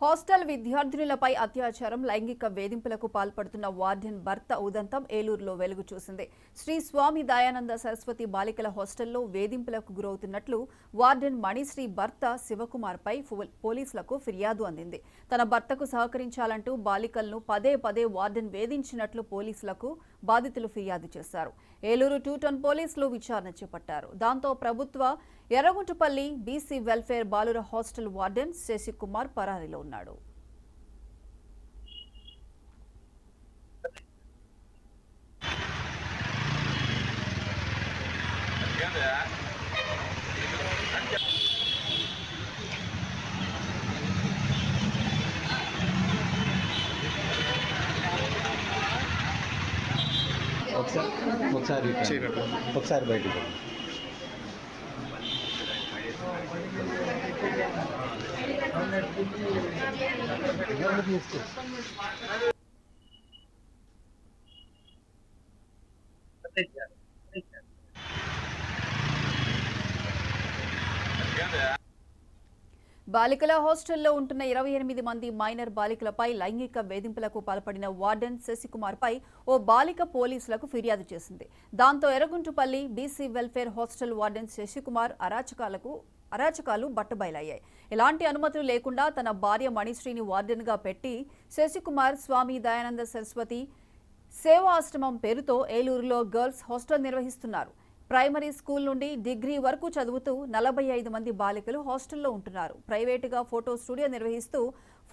Hostel విద్యార్థినులపై అత్యాచారం, లైంగిక వేధింపులకు పాల్పడుతున్న వార్డెన్ భర్త ఉదంతం ఏలూరులో వెలుగు చూసింది. శ్రీ స్వామి దయానంద సరస్వతి బాలికల హాస్టల్లో వేధింపులకు గురవుతున్నట్లు వార్డెన్ మణిశ్రీ భర్త శివకుమార్పై పోలీసులకు ఫిర్యాదు అందింది. తన భర్తకు సహకరించాలంటూ బాలికలను పదే పదే వార్డెన్ వేధించినట్లు పోలీసులకు బాధితులు ఫిర్యాదు చేశారు. ఏలూరు 2 టౌన్ పోలీసులు విచారణ చేపట్టారు. దాంతో ప్రభుత్వ ఎర్రగుంటపల్లి బీసీ వెల్ఫేర్ బాలుర హాస్టల్ వార్డెన్ శశికుమార్ పరారీలో ఉన్నాడు. ఒకసారి బయటికి బాలికల హాస్టల్లో ఉంటున్న 28 మంది మైనర్ బాలికలపై లైంగిక వేధింపులకు పాల్పడిన వార్డెన్ శశికుమార్పై ఓ బాలిక పోలీసులకు ఫిర్యాదు చేసింది. దాంతో Erraguntapalli BC welfare hostel warden Sasikumar అరాచకాలు బట్టబయలయ్యాయి. ఎలాంటి అనుమతులు లేకుండా తన భార్య మణిశ్రీని వార్డెన్గా పెట్టి శశికుమార్ స్వామి దయానంద సరస్వతి సేవా ఆశ్రమం పేరుతో ఏలూరులో గర్ల్స్ హాస్టల్ నిర్వహిస్తున్నారు. ప్రైమరీ స్కూల్ నుండి డిగ్రీ వరకు చదువుతూ 45 మంది బాలికలు హాస్టల్లో ఉంటున్నారు. ప్రైవేటుగా ఫోటో స్టూడియో నిర్వహిస్తూ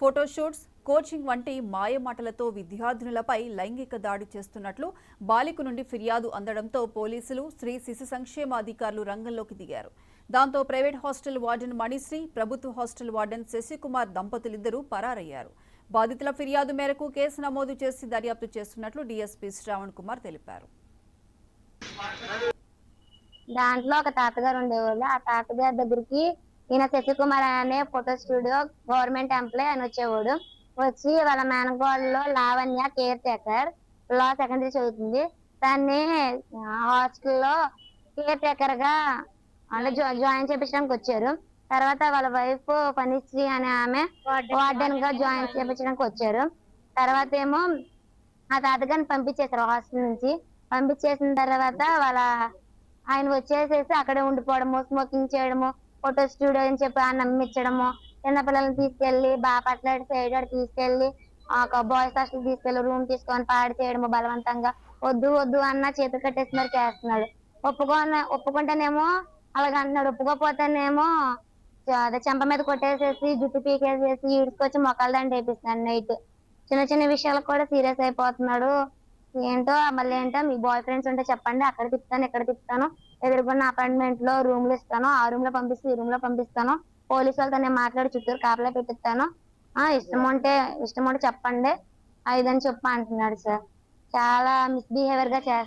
ఫోటోషూట్స్, కోచింగ్ వంటి మాయమాటలతో విద్యార్థినులపై లైంగిక దాడి చేస్తున్నట్లు బాలిక నుండి ఫిర్యాదు అందడంతో పోలీసులు, స్త్రీ శిశు సంక్షేమ అధికారులు రంగంలోకి దిగారు. దాంతో ప్రైవేట్ హాస్టల్ వార్డెన్ మణిశ్రీ, ప్రభుత్వ హాస్టల్ వార్డెన్ శశికుమార్ దంపతులిద్దరూ పరారయ్యారు. బాధితుల ఫిర్యాదు మేరకు కేసు నమోదు చేసి దర్యాప్తు చేస్తున్నట్లు డీఎస్పీ శ్రావణ్ కుమార్ తెలిపారు. దాంట్లో ఒక తాతగారు ఉండేవాళ్ళు. ఆ తాతగారి దగ్గరికి ఈయన శశికుమార్ అనే ఫోటో స్టూడియో గవర్నమెంట్ ఎంప్లాయ్ అని వచ్చేవాడు. వచ్చి వాళ్ళ మేనగోడలో లావణ్య కేర్ టేకర్ లా సెకండరీ చదువుతుంది. దాన్ని హాస్టల్లో కేర్ టేకర్ గా అంటే జాయిన్ చేయించడానికి వచ్చారు. తర్వాత వాళ్ళ వైఫ్ పనిశ్రీ అనే ఆమె వార్డెన్ గా జాయిన్ చేయించడానికి వచ్చారు. తర్వాత ఏమో ఆ తాతగారిని పంపించేశారు హాస్టల్ నుంచి. పంపించేసిన తర్వాత ఆయన వచ్చేసేసి అక్కడే ఉండిపోవడము, స్మోకింగ్ చేయడము, ఫోటో స్టూడియో అని చెప్పి నమ్మించడము, చిన్నపిల్లల్ని తీసుకెళ్లి బాపట్ల సైడ్ తీసుకెళ్లి ఒక బాయ్స్ హాస్టల్ తీసుకెళ్లి రూమ్ తీసుకొని పాడు చేయడము, బలవంతంగా వద్దు వద్దు అన్న చేతులు కట్టేసి మరి చేస్తున్నాడు. ఒప్పుకుంటేనేమో అలాగ అంటున్నాడు, ఒప్పుకోపోతేనేమో అదే చెంప మీద కొట్టేసేసి జుట్టు పీకేసేసి ఈడ్చుకొచ్చి మొక్కలు దండ వేపిస్తున్నాడు. నైట్ చిన్న చిన్న విషయాలకు కూడా సీరియస్ అయిపోతున్నాడు. ఏంటో మళ్ళీ ఏంటో మీ బాయ్ ఫ్రెండ్స్ ఉంటే చెప్పండి, అక్కడ తిప్పుతాను ఇక్కడ తిప్పుతాను, ఎదురుకున్న అపార్ట్మెంట్ లో రూమ్లు ఇస్తాను, ఆ రూమ్ లో పంపిస్తే ఈ రూమ్ లో పంపిస్తాను, పోలీసు వాళ్ళతో నేను మాట్లాడి చుట్టూరు కాపలా పెట్టిస్తాను, ఇష్టం ఉంటే చెప్పండి, ఇదని చెప్పి అంటున్నాడు సార్. చాలా మిస్బిహేవియర్ గా చేస్తాను.